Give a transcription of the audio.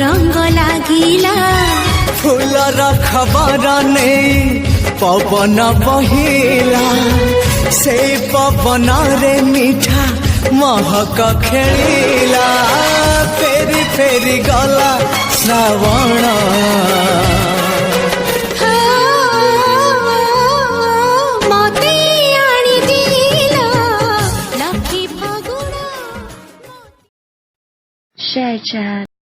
रंग लागिला फूलर खबर नहीं पवन बहिला से पवन रे मीठा महक खेलिला फेरी फेरी गला श्रावण मते आनी दिला लकी फागुण। Share chat.